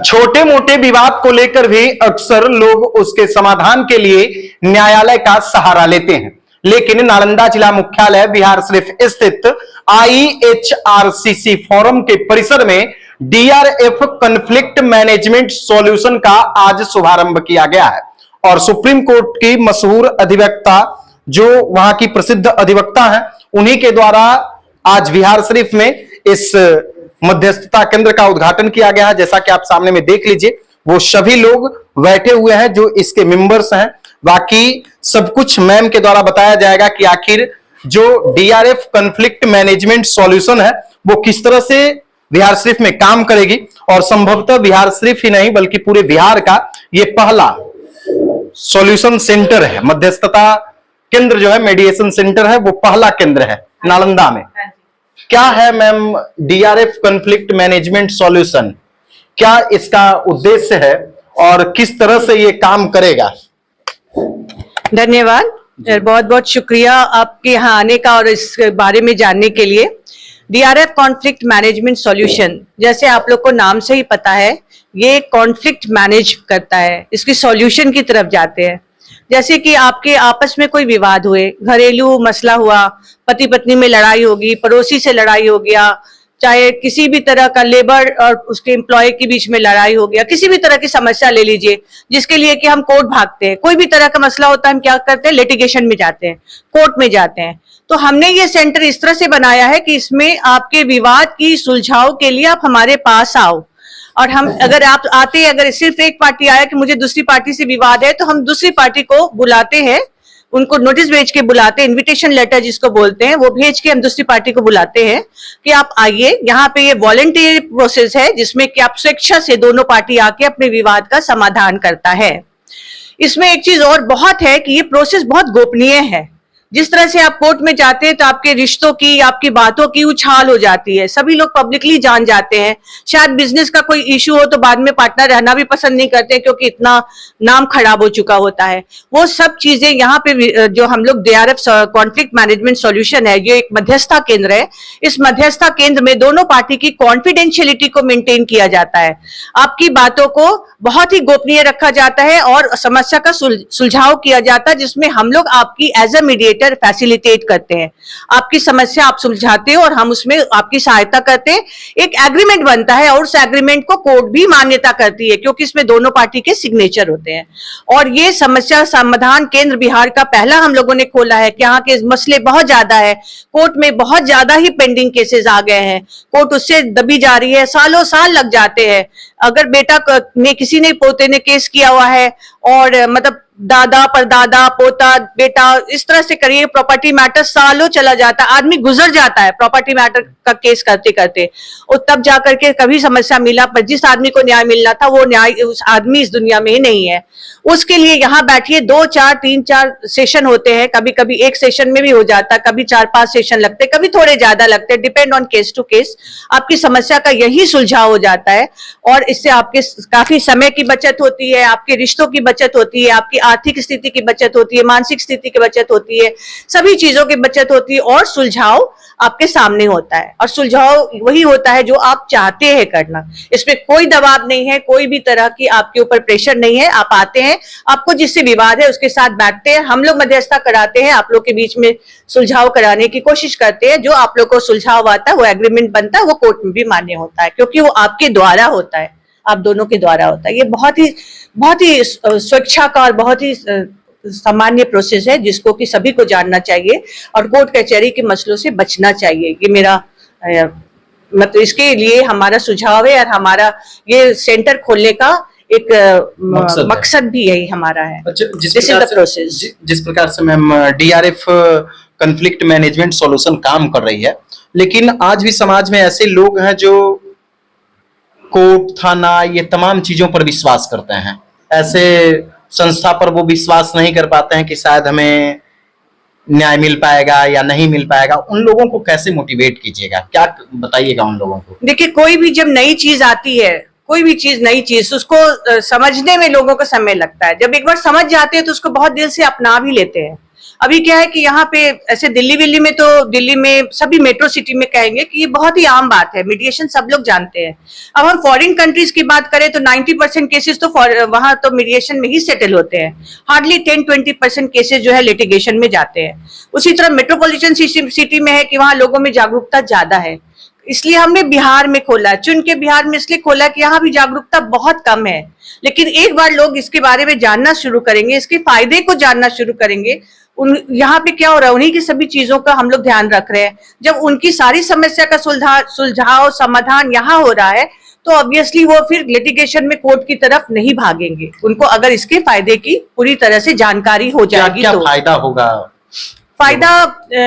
छोटे मोटे विवाद को लेकर भी अक्सर लोग उसके समाधान के लिए न्यायालय का सहारा लेते हैं, लेकिन नालंदा जिला मुख्यालय बिहार शरीफ स्थित IHRCC फोरम के परिसर में DRF कॉन्फ्लिक्ट मैनेजमेंट सॉल्यूशन का आज शुभारंभ किया गया है और सुप्रीम कोर्ट की मशहूर अधिवक्ता, जो वहां की प्रसिद्ध अधिवक्ता हैं, उन्हीं के द्वारा आज बिहार शरीफ में इस मध्यस्थता केंद्र का उद्घाटन किया गया है। जैसा कि आप सामने में देख लीजिए, वो सभी लोग बैठे हुए हैं जो इसके मेंबर्स हैं। बाकी सब कुछ मैम के द्वारा बताया जाएगा कि आखिर जो DRF कॉन्फ्लिक्ट मैनेजमेंट सॉल्यूशन है वो किस तरह से बिहार शरीफ में काम करेगी और संभवतः बिहार शरीफ ही नहीं बल्कि पूरे बिहार का ये पहला सॉल्यूशन सेंटर है। मध्यस्थता केंद्र जो है, मेडिएशन सेंटर है, वो पहला केंद्र है नालंदा में। क्या है ma'am DRF conflict management solution, क्या इसका उद्देश्य है और किस तरह से ये काम करेगा? धन्यवाद, बहुत बहुत शुक्रिया आपके यहाँ आने का और इस बारे में जानने के लिए। DRF कॉन्फ्लिक्ट मैनेजमेंट सॉल्यूशन, जैसे आप लोग को नाम से ही पता है, ये कॉन्फ्लिक्ट मैनेज करता है, इसकी सॉल्यूशन की तरफ जाते हैं। जैसे कि आपके आपस में कोई विवाद हुए, घरेलू मसला हुआ, पति पत्नी में लड़ाई होगी, पड़ोसी से लड़ाई हो गया, चाहे किसी भी तरह का लेबर और उसके एम्प्लॉय के बीच में लड़ाई हो गया, किसी भी तरह की समस्या ले लीजिए जिसके लिए कि हम कोर्ट भागते हैं। कोई भी तरह का मसला होता है, हम क्या करते हैं, लिटिगेशन में जाते हैं, कोर्ट में जाते हैं। तो हमने ये सेंटर इस तरह से बनाया है कि इसमें आपके विवाद की सुलझाव के लिए आप हमारे पास आओ, और हम अगर आप आते हैं, अगर सिर्फ एक पार्टी आया कि मुझे दूसरी पार्टी से विवाद है, तो हम दूसरी पार्टी को बुलाते हैं, उनको नोटिस भेज के बुलाते हैं, इनविटेशन लेटर जिसको बोलते हैं, वो भेज के हम दूसरी पार्टी को बुलाते हैं कि आप आइए। यहाँ पे ये वॉलंटियर प्रोसेस है जिसमें कि आप स्वेच्छा से दोनों पार्टी आके अपने विवाद का समाधान करता है। इसमें एक चीज और बहुत है कि ये प्रोसेस बहुत गोपनीय है। जिस तरह से आप कोर्ट में जाते हैं तो आपके रिश्तों की, आपकी बातों की उछाल हो जाती है, सभी लोग पब्लिकली जान जाते हैं। शायद बिजनेस का कोई इशू हो तो बाद में पार्टनर रहना भी पसंद नहीं करते क्योंकि इतना नाम खराब हो चुका होता है। वो सब चीजें यहाँ पे जो हम लोग DRF कॉन्फ्लिक्ट मैनेजमेंट सॉल्यूशन है, ये एक मध्यस्थता केंद्र है। इस मध्यस्थता केंद्र में दोनों पार्टी की कॉन्फिडेंशियलिटी को मेंटेन किया जाता है, आपकी बातों को बहुत ही गोपनीय रखा जाता है और समस्या का सुलझाव किया जाता है, जिसमें हम लोग आपकी एज अ मीडिएटर फैसिलिटेट करते हैं। आपकी समस्या आप सुलझाते हो और हम उसमें आपकी सहायता करते हैं। एक एग्रीमेंट बनता है और उस एग्रीमेंट को कोर्ट भी मान्यता करती है क्योंकि इसमें दोनों पार्टी के सिग्नेचर होते हैं। और ये समस्या समाधान केंद्र बिहार का पहला हम लोगों ने खोला है कि यहाँ के मसले बहुत ज्यादा है, कोर्ट में बहुत ज्यादा ही पेंडिंग केसेस आ गए हैं, कोर्ट उससे दबी जा रही है, सालों साल लग जाते हैं। अगर बेटा ने, किसी ने, पोते ने केस किया हुआ है और मतलब दादा परदादा पोता बेटा, इस तरह से करिए, प्रॉपर्टी मैटर सालों चला जाता है, आदमी गुजर जाता है प्रॉपर्टी मैटर का केस करते करते, और तब जाकर के कभी समस्या मिला, पर जिस आदमी को न्याय मिलना था वो न्याय उस आदमी इस दुनिया में ही नहीं है। उसके लिए यहाँ बैठिए, 2 4 3 4 सेशन होते हैं, कभी कभी एक सेशन में भी हो जाता है, कभी 4 5 सेशन लगते, कभी थोड़े ज्यादा लगते, depend on case to case. आपकी समस्या का यही सुलझाव हो जाता है और इससे आपके काफी समय की बचत होती है, आपके रिश्तों की बचत होती है, आपकी आर्थिक स्थिति की बचत होती है, मानसिक स्थिति की बचत होती है, सभी चीजों की बचत होती है और सुलझाव आपके सामने होता है। और सुलझाव वही होता है जो आप चाहते हैं करना। इसमें कोई दबाव नहीं है, कोई भी तरह की आपके ऊपर प्रेशर नहीं है। आप आते हैं, आपको जिससे विवाद है उसके साथ बैठते हैं, हम लोग मध्यस्थता कराते हैं, आप लोग के बीच में सुलझाव कराने की कोशिश करते हैं। जो आप लोग को सुलझाव आता है, वो एग्रीमेंट बनता है, वो कोर्ट में भी मान्य होता है क्योंकि वो आपके द्वारा होता है, आप दोनों के द्वारा होता है। ये बहुत ही स्वेच्छा का और बहुत ही सामान्य प्रोसेस है जिसको कि सभी को जानना चाहिए और कोर्ट कचहरी के मसलों से बचना चाहिए। ये मेरा मतलब इसके लिए हमारा सुझाव है और हमारा ये सेंटर खोलने का एक मकसद भी यही हमारा है। अच्छा, जिस प्रकार से ma'am DRF conflict management solution काम कर रही है, लेकिन आज भी समाज में ऐसे लोग हैं जो कोर्ट, थाना, ये तमाम चीजों पर विश्वास करते हैं। ऐसे संस्था पर वो विश्वास नहीं कर पाते हैं कि शायद हमें न्याय मिल पाएगा या नहीं मिल पाएगा। उन लोगों को कैसे मोटिवेट कीजिएगा, क्या बताइएगा उन लोगों को? देखिए, कोई भी जब नई चीज आती है, कोई भी चीज नई चीज उसको समझने में लोगों को समय लगता है। जब एक बार समझ जाते हैं तो उसको बहुत दिल से अपना भी लेते हैं। अभी क्या है कि यहाँ पे ऐसे दिल्ली में तो दिल्ली में सभी मेट्रो सिटी में कहेंगे कि ये बहुत ही आम बात है, मीडिएशन सब लोग जानते हैं। अब हम फॉरेन कंट्रीज की बात करें तो 90% केसेस तो वहां तो मीडिएशन में ही सेटल होते हैं, हार्डली 10-20% केसेस जो है लिटिगेशन में जाते हैं। उसी तरह मेट्रोपॉलिटन सिटी में है कि वहां लोगों में जागरूकता ज्यादा है, इसलिए हमने बिहार में खोला, चुन के बिहार में इसलिए खोला कि यहाँ भी जागरूकता बहुत कम है। लेकिन एक बार लोग इसके बारे में जानना शुरू करेंगे, इसके फायदे को जानना शुरू करेंगे, यहाँ पे क्या हो रहा है उन्हीं की सभी चीजों का हम लोग ध्यान रख रहे हैं। जब उनकी सारी समस्या का सुलझाव समाधान यहाँ हो रहा है तो ऑब्वियसली वो फिर लिटिगेशन में कोर्ट की तरफ नहीं भागेंगे, उनको अगर इसके फायदे की पूरी तरह से जानकारी हो जाएगी। क्या तो फायदा होगा? फायदा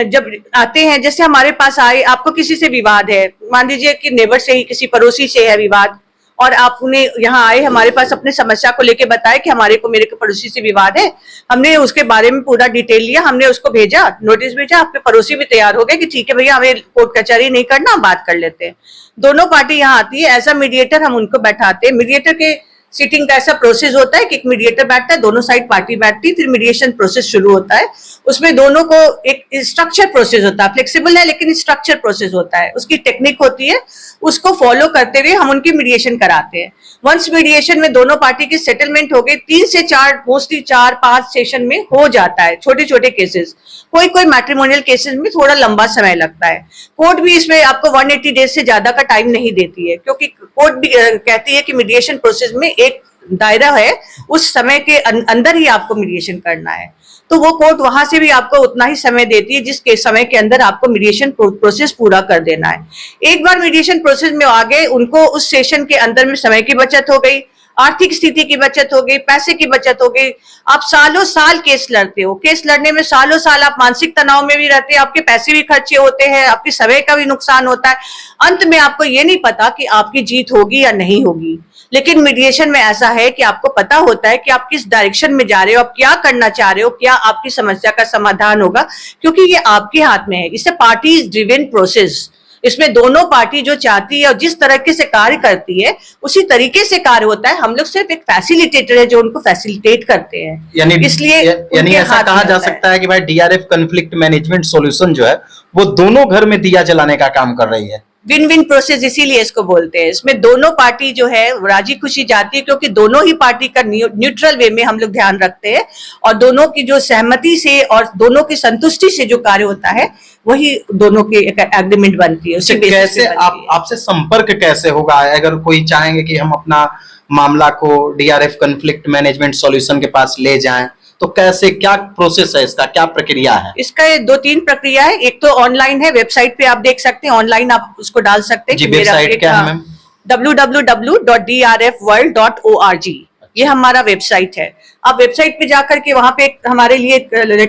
जब आते हैं, जैसे हमारे पास आए, आपको किसी से विवाद है, मान लीजिए कि नेबर से ही किसी पड़ोसी से है विवाद, और आप उन्हें यहाँ आए हमारे पास अपने समस्या को लेके बताए कि मेरे को पड़ोसी से विवाद है, हमने उसके बारे में पूरा डिटेल लिया, हमने उसको भेजा, नोटिस भेजा, आपके पड़ोसी भी तैयार हो गए कि ठीक है भैया हमें कोर्ट कचहरी नहीं करना, हम बात कर लेते हैं। दोनों पार्टी यहाँ आती है, एज अ मीडिएटर हम उनको बैठाते हैं। मीडिएटर के सीटिंग का ऐसा प्रोसेस होता है कि एक मीडिएटर बैठता है, दोनों साइड पार्टी बैठती है, फिर मीडिएशन प्रोसेस शुरू होता है। उसमें दोनों को एक स्ट्रक्चर प्रोसेस होता है, फ्लेक्सिबल है लेकिन स्ट्रक्चर प्रोसेस होता है, उसकी टेक्निक होती है, उसको फॉलो करते हुए हम उनकी मीडिएशन कराते हैं। वंस मीडिएशन में दोनों पार्टी की सेटलमेंट हो गई, 3 से 4 मोस्टली 4-5 सेशन में हो जाता है, छोटे छोटे केसेस। कोई मैट्रिमोनियल केसेस में थोड़ा लंबा समय लगता है। कोर्ट भी इसमें आपको 180 डेज से ज्यादा का टाइम नहीं देती है, क्योंकि कोर्ट भी कहती है कि मीडिएशन प्रोसेस में एक दायरा है, उस समय के अंदर ही आपको मीडिएशन करना है। तो वो कोर्ट वहां से भी आपको उतना ही समय देती है जिस समय के अंदर आपको मीडिएशन प्रोसेस पूरा कर देना है। एक बार मीडिएशन प्रोसेस में आ गए, उनको उस सेशन के अंदर में समय की बचत हो गई, आर्थिक स्थिति की बचत हो गई, पैसे की बचत हो गई। आप सालों साल केस लड़ते हो, केस लड़ने में सालों साल आप मानसिक तनाव में भी रहते हैं, आपके पैसे भी खर्चे होते हैं, आपके समय का भी नुकसान होता है। अंत में आपको ये नहीं पता कि आपकी जीत होगी या नहीं होगी। लेकिन मीडिएशन में ऐसा है कि आपको पता होता है कि आप किस डायरेक्शन में जा रहे हो, आप क्या करना चाह रहे हो, क्या आपकी समस्या का समाधान होगा, क्योंकि ये आपके हाथ में है। इससे पार्टी ड्रिवन प्रोसेस, इसमें दोनों पार्टी जो चाहती है और जिस तरीके से कार्य करती है उसी तरीके से कार्य होता है। हम लोग सिर्फ एक फैसिलिटेटर है जो उनको फैसिलिटेट करते हैं। इसलिए ऐसा कहा जा सकता है कि भाई डीआरएफ कॉन्फ्लिक्ट मैनेजमेंट सॉल्यूशन जो है वो दोनों घर में दिया जलाने का काम कर रही है। विन विन प्रोसेस इसीलिए इसको बोलते हैं। इसमें दोनों पार्टी जो है राजी खुशी जाती है, क्योंकि दोनों ही पार्टी का न्यूट्रल वे में हम लोग ध्यान रखते हैं और दोनों की जो सहमति से और दोनों की संतुष्टि से जो कार्य होता है वही दोनों की एक एग्रीमेंट बनती है। कैसे आपसे संपर्क कैसे होगा अगर कोई चाहेंगे कि हम अपना मामला को डीआरएफ कॉन्फ्लिक्ट मैनेजमेंट सॉल्यूशन के पास ले जाएं, तो कैसे, क्या प्रोसेस है इसका, क्या प्रक्रिया है? इसका 2-3 प्रक्रिया है। एक तो ऑनलाइन है, वेबसाइट पे आप देख सकते हैं, ऑनलाइन आप उसको डाल सकते हैं। जी, वेबसाइट क्या है मैम? www.drf.world.org, ये हमारा वेबसाइट है। आप वेबसाइट पे जाकर के वहां पे हमारे लिए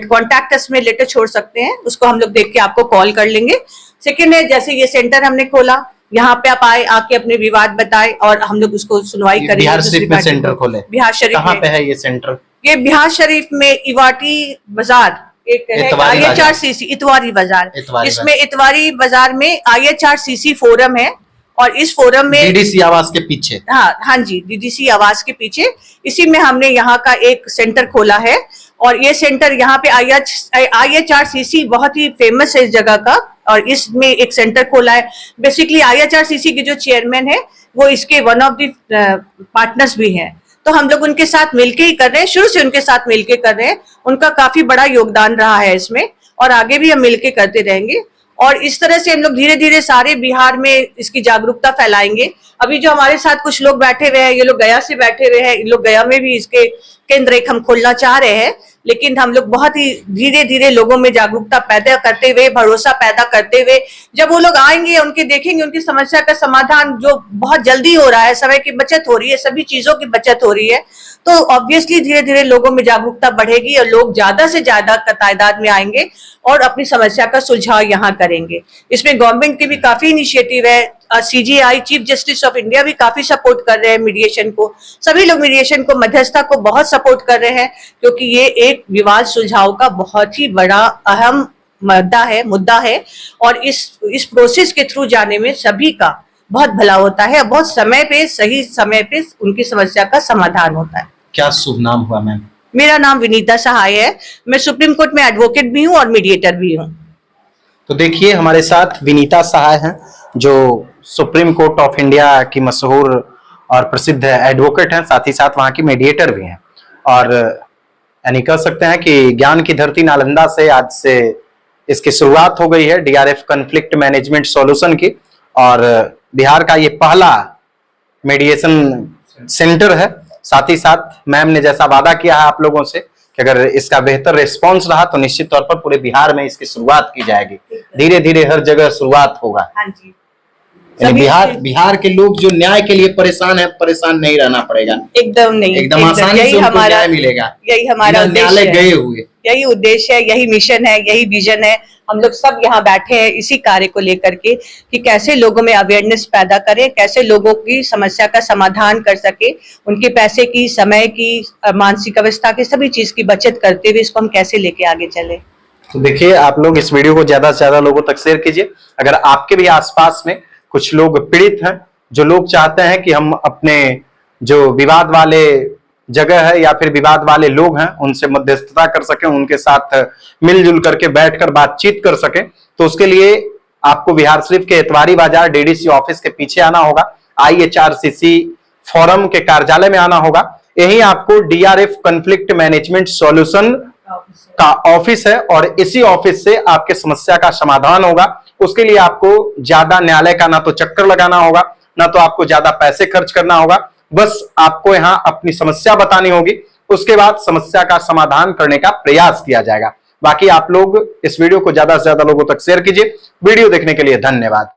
कॉन्टैक्ट अस में लेटर छोड़ सकते हैं, उसको हम लोग देख के आपको कॉल कर लेंगे। सेकेंड है, जैसे ये सेंटर हमने खोला, यहाँ पे आप आके अपने विवाद बताए और हम लोग उसको सुनवाई करेंगे। बिहार शरीफ में सेंटर खोले? बिहार शरीफ कहाँ पे है ये सेंटर? ये बिहार शरीफ में इवाटी बाजार एक है, IHRCC इतवारी बाजार, इसमें इतवारी बाजार में IHRCC फोरम है और इस फोरम में डीडीसी आवास के पीछे, हाँ जी, डीडीसी आवास के पीछे, इसी में हमने यहाँ का एक सेंटर खोला है। और ये सेंटर यहाँ पे IHRCC बहुत ही फेमस है इस जगह का, और इसमें एक सेंटर खोला है। बेसिकली IHRCC के जो चेयरमैन है वो इसके वन ऑफ द पार्टनर्स भी हैं, तो हम लोग उनके साथ मिलके ही कर रहे हैं, शुरू से उनके साथ मिलके कर रहे हैं। उनका काफी बड़ा योगदान रहा है इसमें और आगे भी हम मिलके करते रहेंगे। और इस तरह से हम लोग धीरे धीरे सारे बिहार में इसकी जागरूकता फैलाएंगे। अभी जो हमारे साथ कुछ लोग बैठे हुए हैं, ये लोग गया से बैठे हुए हैं, इन लोग गया में भी इसके केंद्र एक हम खोलना चाह रहे हैं, लेकिन हम लोग बहुत ही धीरे धीरे लोगों में जागरूकता पैदा करते हुए, भरोसा पैदा करते हुए, जब वो लोग आएंगे उनके देखेंगे उनकी समस्या का समाधान जो बहुत जल्दी हो रहा है, समय की बचत हो रही है, सभी चीजों की बचत हो रही है, तो ऑब्वियसली धीरे धीरे लोगों में जागरूकता बढ़ेगी और लोग ज्यादा से ज्यादा तादाद में आएंगे और अपनी समस्या का सुलझाव यहाँ करेंगे। इसमें गवर्नमेंट की भी काफी इनिशिएटिव है, CJI chief justice of India भी काफी सपोर्ट कर रहे हैं मीडिएशन को, सभी लोग मीडिएशन को, मध्यस्थता को बहुत सपोर्ट कर रहे हैं, क्योंकि ये एक विवाद सुलझाव का बहुत ही बड़ा अहम मुद्दा है और इस प्रोसेस के थ्रू जाने में सभी का बहुत भला होता है, बहुत समय पे, सही समय पे उनकी समस्या का समाधान होता है। क्या शुभ नाम हुआ मैम? मेरा नाम विनीता सहाय है। मैं सुप्रीम कोर्ट में एडवोकेट भी हूँ और मीडिएटर भी हूँ। तो देखिए हमारे साथ विनीता सहाय हैं, जो सुप्रीम कोर्ट ऑफ इंडिया की मशहूर और प्रसिद्ध एडवोकेट हैं, साथ ही साथ वहां की मीडिएटर भी हैं। और यानी कह सकते हैं कि ज्ञान की धरती नालंदा से आज से इसकी शुरुआत हो गई है, डीआरएफ कॉन्फ्लिक्ट मैनेजमेंट सॉल्यूशन की। और बिहार का ये पहला मेडिएशन सेंटर है। साथ ही साथ मैम ने जैसा वादा किया है आप लोगों से कि अगर इसका बेहतर रिस्पॉन्स रहा तो निश्चित तौर पर पूरे बिहार में इसकी शुरुआत की जाएगी। धीरे धीरे हर जगह शुरुआत होगा। हाँ जी। यानी बिहार के लोग जो न्याय के लिए परेशान है, परेशान नहीं रहना पड़ेगा। एकदम नहीं, एकदम आसानी से उनको न्याय मिलेगा। यही हमारा न्यायालय गए हुए, यही उद्देश्य है, यही मिशन है, यही विजन है। हम लोग सब यहाँ बैठे हैं इसी कार्य को लेकर के कि कैसे लोगों में अवेयरनेस पैदा करें, कैसे लोगों की समस्या का समाधान कर सके, उनके पैसे की, समय की, मानसिक अवस्था की, सभी चीज की बचत करते हुए इसको हम कैसे लेके आगे चले। तो देखिए आप लोग इस वीडियो को ज्यादा से ज्यादा लोगों तक शेयर कीजिए। अगर आपके भी आसपास में कुछ लोग पीड़ित हैं, जो लोग चाहते हैं कि हम अपने जो विवाद वाले जगह है या फिर विवाद वाले लोग हैं उनसे मध्यस्थता कर सकें, उनके साथ मिलजुल करके बैठकर बातचीत कर सकें, तो उसके लिए आपको बिहार शरीफ के इतवारी बाजार डीडीसी ऑफिस के पीछे आना होगा। IHRCC फोरम के कार्यालय में आना होगा। यही आपको डीआरएफ कॉन्फ्लिक्ट मैनेजमेंट सॉल्यूशन का ऑफिस है और इसी ऑफिस से आपके समस्या का समाधान होगा। उसके लिए आपको ज्यादा न्यायालय का ना तो चक्कर लगाना होगा, ना तो आपको ज्यादा पैसे खर्च करना होगा। बस आपको यहां अपनी समस्या बतानी होगी, उसके बाद समस्या का समाधान करने का प्रयास किया जाएगा। बाकी आप लोग इस वीडियो को ज्यादा से ज्यादा लोगों तक शेयर कीजिए। वीडियो देखने के लिए धन्यवाद।